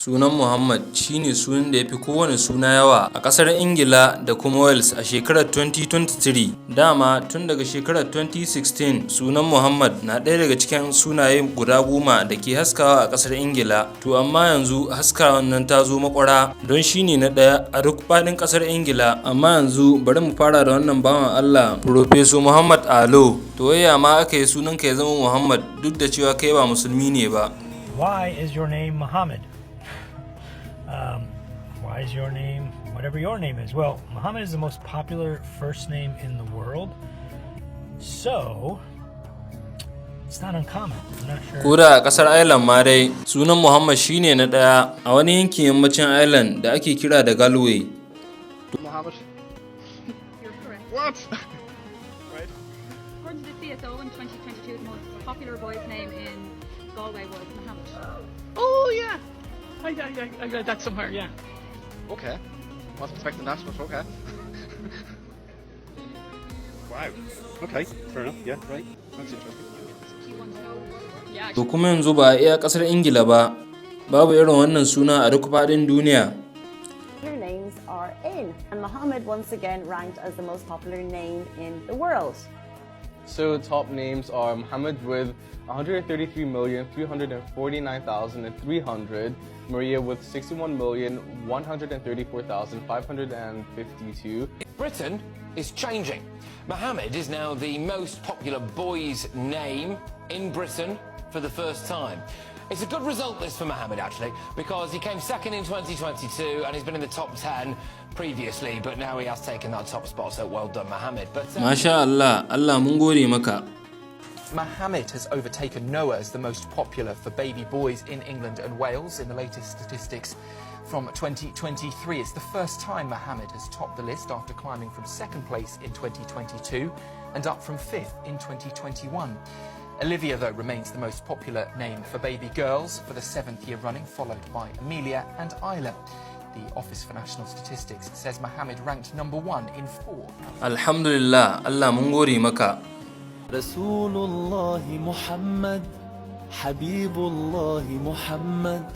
Sunan Muhammad shine sunan da ya fi kowane suna yawa a ƙasar Ingila da kuma Wales a shekarar 2023. Dama tun daga shekarar 2016 sunan Muhammad na ɗaya daga cikin sunaye guda 10 da ke haskawa a ƙasar Ingila. To amma yanzu haskawan nan ta zo makwara don shine na ɗaya a duk faɗin ƙasar Ingila. Amma yanzu bari mu fara da wannan bawan Allah, Professor Muhammad Alo. To yaya ma aka yi sunanka ya zama Muhammad duk da cewa kai ba musulmi ne ba? Why is your name Muhammad? Why is your name whatever your name is? Well, Muhammad is the most popular first name in the world, so it's not uncommon. I'm not sure. Koda a kasar Ireland ma dai sunan Muhammad shine na daya a wani yankin yammacin Ireland da ake kira da Galway. Muhammad. You're correct. What? Right. According to the CSO in 2022, the most popular boy's name in Galway was Mohammed. Oh yeah. I read that somewhere. Yeah. Okay. Wasn't expecting that, but okay. Wow. Okay. Fair enough. Yeah. Right. That's interesting. Do you want to know? Yeah. To kuma yanzu ba a iya kasar Ingila ba, babu irin wannan suna a duk faɗin duniya. Names are in, and Muhammad once again ranked as the most popular name in the world. So top names are Muhammad with 133,349,300, Maria with 61,134,552. Britain is changing. Mohammed is now the most popular boy's name in Britain for the first time. It's a good result this for Mohammed actually, because he came second in 2022 and he's been in the top 10 previously, but now he has taken that top spot, so well done Mohammed. But Masha Allah, Allah mun gode maka. Mohammed has overtaken Noah as the most popular for baby boys in England and Wales in the latest statistics from 2023. It's the first time Mohammed has topped the list after climbing from second place in 2022 and up from fifth in 2021. Olivia, though, remains the most popular name for baby girls for the 7th year running, followed by Amelia and Isla. The Office for National Statistics says Mohammed ranked number 1 in 4. Alhamdulillah, Allah mun gode maka. رسول الله محمد حبيب الله محمد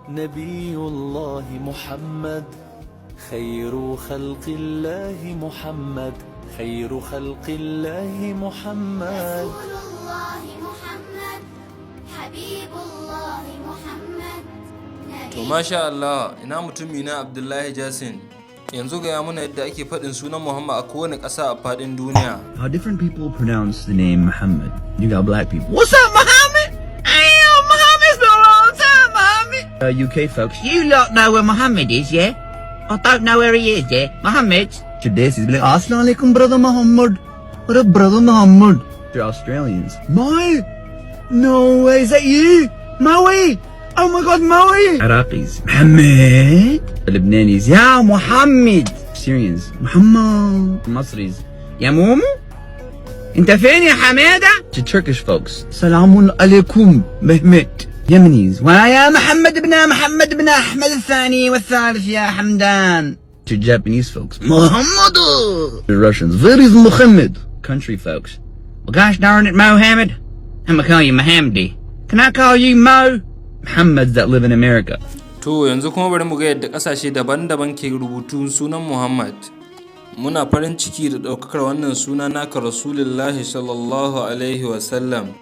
نبي الله محمد خير خلق الله محمد خير خلق الله محمد رسول الله محمد حبيب الله محمد To masha Allah, ina mutumi na Abdullahi Jasin. Yanzu ga muna yadda ake faɗin sunan Muhammad a kowane ƙasa a faɗin duniya. How different people pronounce the name Muhammad. You got black people. What's up, Muhammad? Hey, Muhammad, it's been a long time, Muhammad. UK folks, you lot know where Muhammad is, yeah? I don't know where he is, yeah? Muhammad. This is like, Assalamu alaikum, brother Muhammad. What up, brother Muhammad? They're Australians. Moe? No way, is that you? Moe? Oh my God, Moe! Iraqis, Muhammad. Lebanese, Ya Muhammad. Syrians, Muhammad. Masris, Ya Momo? Inta فين يا حمادة? To Turkish folks, Salamun alaikum, Mehmet. Yemenis, ويا محمد بن أحمد الثاني والثالث يا حمدان. To Japanese folks, Muhammad. To Russians, where is Muhammad? Country folks, well gosh darn it, Mohammed. I'm gonna call you Mohammadi. Can I call you Mo? Muhammads that live in America. To yanzu kuma bari mu ga yadda ƙasashe daban-daban ke rubutu sunan Muhammad. Muna farin ciki da ɗaukakar wannan suna naka Rasulullahi sallallahu alaihi wasallam.